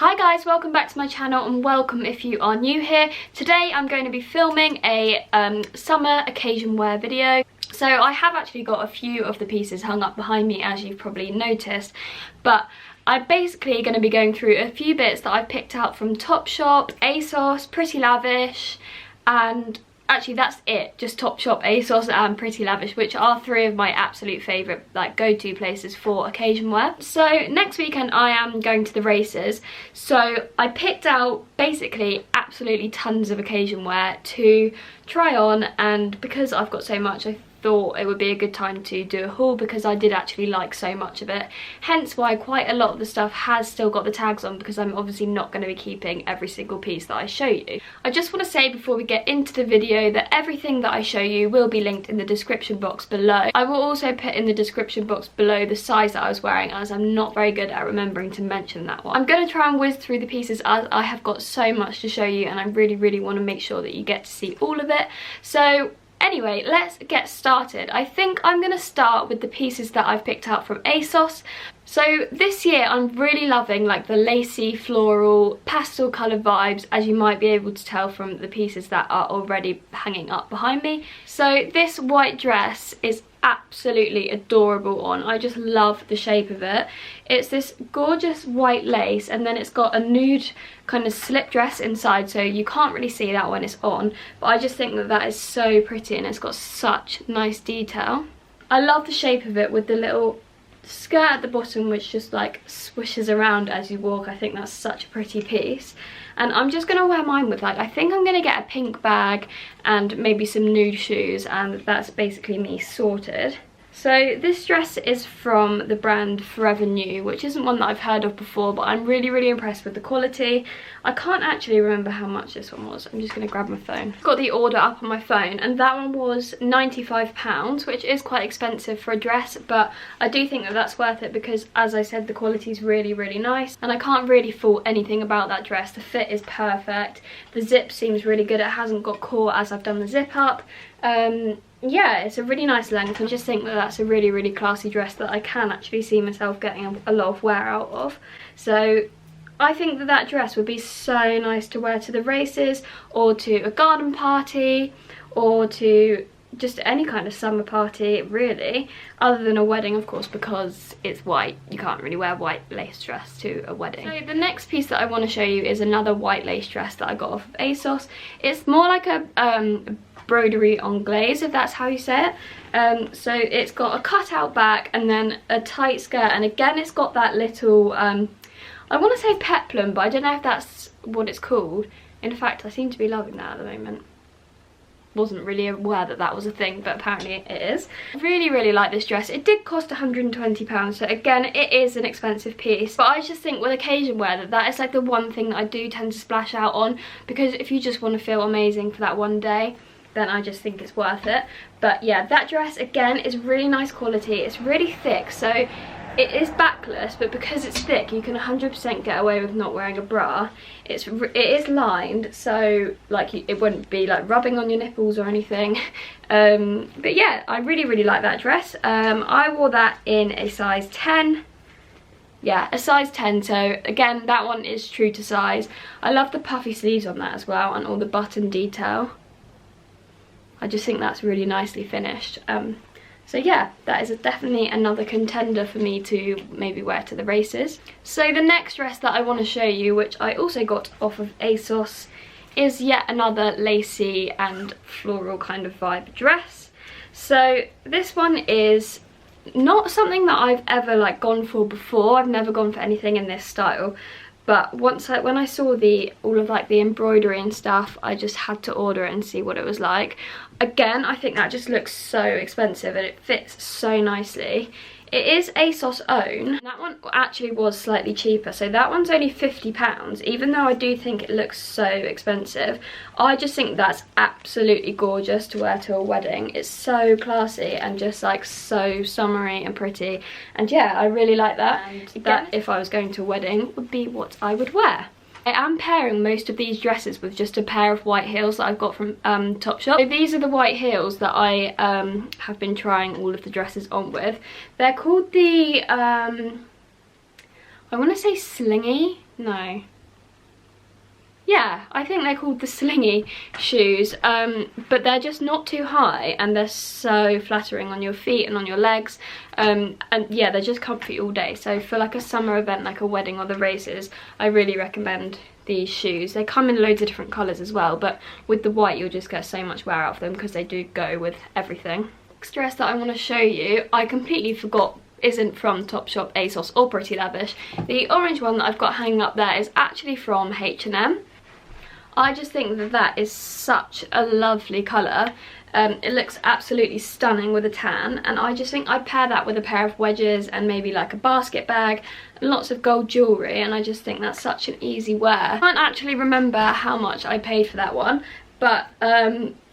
Hi guys, welcome back to my channel and welcome if you are new here. Today I'm going to be filming a summer occasion wear video. So I have actually got a few of the pieces hung up behind me, as you've probably noticed, but I'm basically going to be going through a few bits that I've picked out from Topshop, ASOS, Pretty Lavish, and actually that's it, just Topshop, ASOS and Pretty Lavish, which are three of my absolute favourite like go-to places for occasion wear. So next weekend I am going to the races, so I picked out basically absolutely tons of occasion wear to try on, and because I've got so much I thought it would be a good time to do a haul because I did actually like so much of it, hence why quite a lot of the stuff has still got the tags on, because I'm obviously not going to be keeping every single piece that I show you. I just want to say before we get into the video that everything that I show you will be linked in the description box below. I will also put in the description box below the size that I was wearing, as I'm not very good at remembering to mention that one. I'm going to try and whiz through the pieces as I have got so much to show you and I really want to make sure that you get to see all of it. So anyway, let's get started. I think I'm going to start with the pieces that I've picked out from ASOS. So this year I'm really loving like the lacy, floral, pastel colour vibes, as you might be able to tell from the pieces that are already hanging up behind me. So this white dress is absolutely adorable on. I just love the shape of it. It's this gorgeous white lace and then it's got a nude kind of slip dress inside, so you can't really see that when it's on, but I just think that that is so pretty and it's got such nice detail. I love the shape of it with the little skirt at the bottom which just like swishes around as you walk. I think that's such a pretty piece, and I'm just gonna wear mine with like, I think I'm gonna get a pink bag and maybe some nude shoes, and that's basically me sorted. So this dress is from the brand Forever New, which isn't one that I've heard of before, but I'm really impressed with the quality. I can't actually remember how much this one was. I'm just going to grab my phone. I've got the order up on my phone and that one was £95, which is quite expensive for a dress, but I do think that that's worth it because, as I said, the quality is really nice and I can't really fault anything about that dress. The fit is perfect. The zip seems really good. It hasn't got caught as I've done the zip up. Yeah, it's a really nice length, and I just think that that's a really classy dress that I can actually see myself getting a lot of wear out of. So I think that that dress would be so nice to wear to the races or to a garden party or to just any kind of summer party really, other than a wedding of course, because it's white. You can't really wear a white lace dress to a wedding. So the next piece that I want to show you is another white lace dress that I got off of ASOS. It's more like a broderie anglaise, if that's how you say it. So it's got a cutout back and then a tight skirt, and again it's got that little I want to say peplum, but I don't know if that's what it's called. In fact, I seem to be loving that at the moment. Wasn't really aware that that was a thing, but apparently it is. Really like this dress. It did cost £120, so again it is an expensive piece, but I just think with occasion wear that is like the one thing that I do tend to splash out on, because if you just want to feel amazing for that one day, then I just think it's worth it. But yeah, that dress again is really nice quality. It's really thick, so it is backless, but because it's thick you can 100% get away with not wearing a bra. It is lined, so like it wouldn't be like rubbing on your nipples or anything. But yeah, I really like that dress. I wore that in a size 10. Yeah, a size 10, so again that one is true to size. I love the puffy sleeves on that as well and all the button detail. I just think that's really nicely finished. So yeah, that is definitely another contender for me to maybe wear to the races. So the next dress that I want to show you, which I also got off of ASOS, is yet another lacy and floral kind of vibe dress. So this one is not something that I've ever like gone for before. I've never gone for anything in this style. But when I saw all of like the embroidery and stuff, I just had to order it and see what it was like. Again, I think that just looks so expensive and it fits so nicely. It is ASOS own. That one actually was slightly cheaper, so that one's only £50, even though I do think it looks so expensive. I just think that's absolutely gorgeous to wear to a wedding. It's so classy and just like so summery and pretty, and yeah, I really like that. And that, if I was going to a wedding, would be what I would wear. I am pairing most of these dresses with just a pair of white heels that I've got from Topshop. So these are the white heels that I have been trying all of the dresses on with. They're called the, I want to say Slingy. No. Yeah, I think they're called the slingy shoes, but they're just not too high and they're so flattering on your feet and on your legs, and yeah, they're just comfy all day. So for like a summer event like a wedding or the races, I really recommend these shoes. They come in loads of different colours as well, but with the white you'll just get so much wear out of them because they do go with everything. Next dress that I want to show you, I completely forgot, isn't from Topshop, ASOS or Pretty Lavish. The orange one that I've got hanging up there is actually from H&M. I just think that that is such a lovely colour. It looks absolutely stunning with a tan, and I just think I'd pair that with a pair of wedges and maybe like a basket bag and lots of gold jewellery, and I just think that's such an easy wear. I can't actually remember how much I paid for that one, but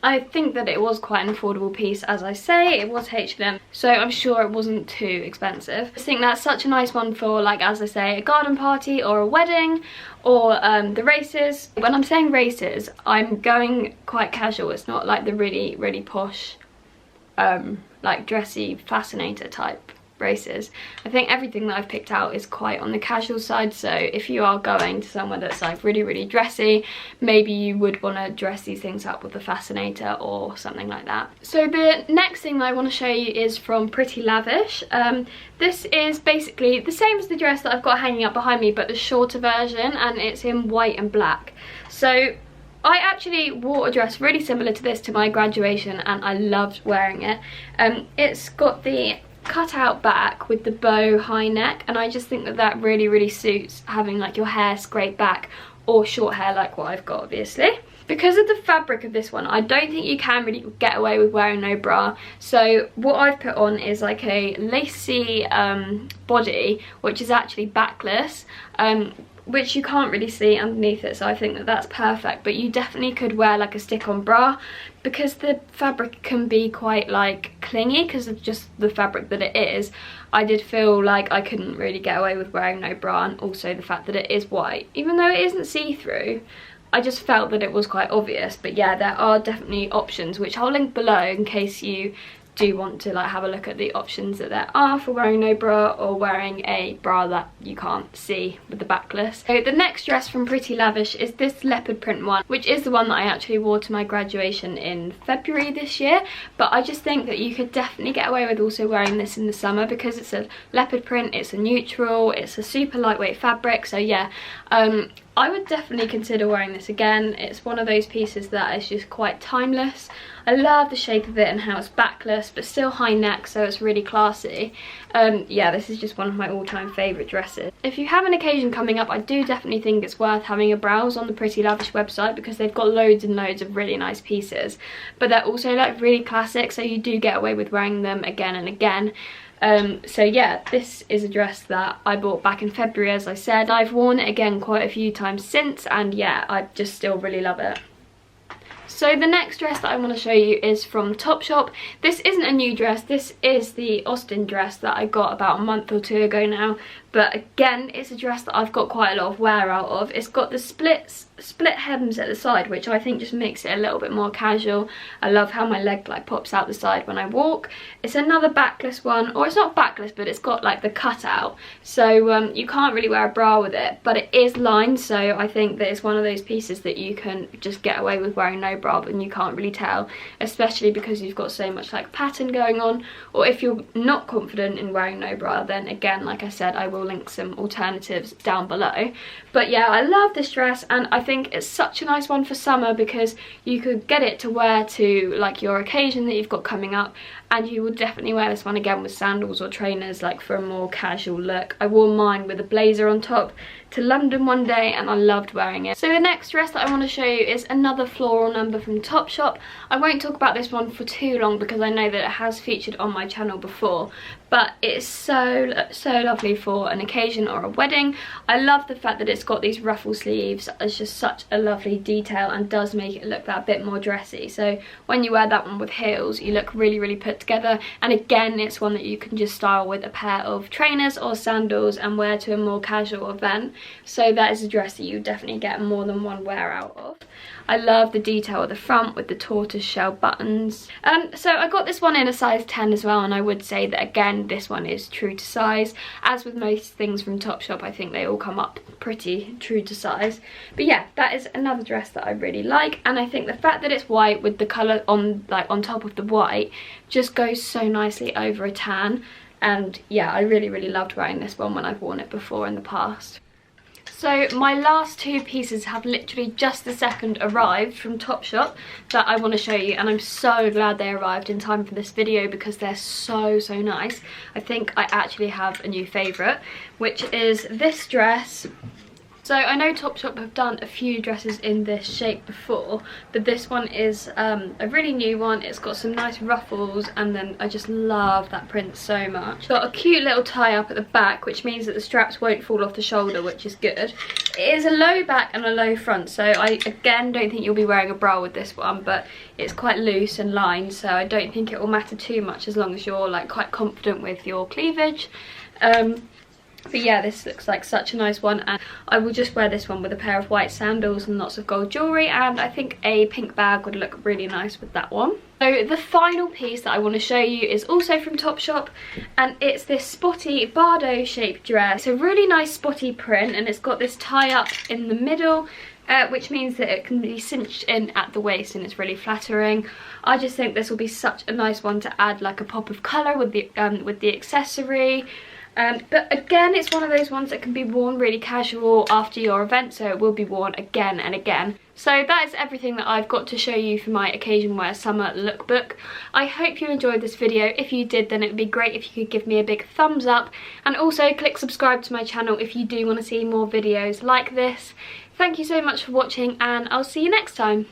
I think that it was quite an affordable piece. As I say, it was H&M, so I'm sure it wasn't too expensive. I think that's such a nice one for, like, as I say, a garden party or a wedding or the races. When I'm saying races, I'm going quite casual. It's not like the really, really posh, like dressy fascinator type races. I think everything that I've picked out is quite on the casual side, so if you are going to somewhere that's like really, really dressy, maybe you would want to dress these things up with a fascinator or something like that. So the next thing that I want to show you is from Pretty Lavish. This is basically the same as the dress that I've got hanging up behind me, but the shorter version, and it's in white and black. So I actually wore a dress really similar to this to my graduation, and I loved wearing it. It's got the cut out back with the bow high neck, and I just think that that really, really suits having like your hair scraped back or short hair like what I've got, obviously. Because of the fabric of this one, I don't think you can really get away with wearing no bra. So what I've put on is like a lacy body, which is actually backless, which you can't really see underneath it, so I think that that's perfect. But you definitely could wear like a stick-on bra, because the fabric can be quite like clingy because of just the fabric that it is. I did feel like I couldn't really get away with wearing no bra, and also the fact that it is white, even though it isn't see-through, I just felt that it was quite obvious. But yeah, there are definitely options, which I'll link below in case you do want to like have a look at the options that there are for wearing no bra or wearing a bra that you can't see with the backless. So the next dress from Pretty Lavish is this leopard print one, which is the one that I actually wore to my graduation in February this year. But I just think that you could definitely get away with also wearing this in the summer, because it's a leopard print, it's a neutral, it's a super lightweight fabric. So yeah, I would definitely consider wearing this again. It's one of those pieces that is just quite timeless. I love the shape of it and how it's backless but still high neck, so it's really classy. Yeah, this is just one of my all-time favourite dresses. If you have an occasion coming up, I do definitely think it's worth having a browse on the Pretty Lavish website, because they've got loads and loads of really nice pieces. But they're also like really classic, so you do get away with wearing them again and again. So yeah, this is a dress that I bought back in February, as I said. I've worn it again quite a few times since, and yeah, I just still really love it. So the next dress that I want to show you is from Topshop. This isn't a new dress, this is the Austin dress that I got about a month or two ago now. But again, it's a dress that I've got quite a lot of wear out of. It's got the split hems at the side, which I think just makes it a little bit more casual. I love how my leg like pops out the side when I walk. It's another backless one, or it's not backless, but it's got like the cutout, so you can't really wear a bra with it, but it is lined, so I think that it's one of those pieces that you can just get away with wearing no bra, and you can't really tell, especially because you've got so much like pattern going on. Or if you're not confident in wearing no bra, then again, like I said, I will link some alternatives down below. But yeah, I love this dress, and I think it's such a nice one for summer, because you could get it to wear to like your occasion that you've got coming up, and you would definitely wear this one again with sandals or trainers, like for a more casual look. I wore mine with a blazer on top to London one day, and I loved wearing it. So the next dress that I want to show you is another floral number from Topshop. I won't talk about this one for too long because I know that it has featured on my channel before, but it's so lovely for an occasion or a wedding. I love the fact that it's got these ruffle sleeves. It's just such a lovely detail and does make it look that bit more dressy. So when you wear that one with heels, you look really, really put together. And again, it's one that you can just style with a pair of trainers or sandals and wear to a more casual event. so that is a dress that you definitely get more than one wear out of. I love the detail at the front with the tortoise shell buttons. So I got this one in a size 10 as well, and I would say that again this one is true to size. As with most things from Topshop, I think they all come up pretty true to size. But yeah, that is another dress that I really like, and I think the fact that it's white with the colour on top of the white just goes so nicely over a tan. And yeah, I really loved wearing this one when I've worn it before in the past. So my last two pieces have literally just the second arrived from Topshop that I want to show you, and I'm so glad they arrived in time for this video because they're so nice. I think I actually have a new favourite, which is this dress. So I know Topshop have done a few dresses in this shape before, but this one is a really new one. It's got some nice ruffles, and then I just love that print so much. Got a cute little tie up at the back, which means that the straps won't fall off the shoulder, which is good. It is a low back and a low front, so I again don't think you'll be wearing a bra with this one, but it's quite loose and lined, so I don't think it will matter too much as long as you're like quite confident with your cleavage. But yeah, this looks like such a nice one, and I will just wear this one with a pair of white sandals and lots of gold jewellery, and I think a pink bag would look really nice with that one. So the final piece that I want to show you is also from Topshop, and it's this spotty Bardo shaped dress. It's a really nice spotty print, and it's got this tie up in the middle, which means that it can be cinched in at the waist, and it's really flattering. I just think this will be such a nice one to add like a pop of colour with the accessory. But again, it's one of those ones that can be worn really casual after your event, so it will be worn again and again. So that is everything that I've got to show you for my occasion wear summer lookbook. I hope you enjoyed this video. If you did, then it would be great if you could give me a big thumbs up, and also click subscribe to my channel if you do want to see more videos like this. Thank you so much for watching, and I'll see you next time.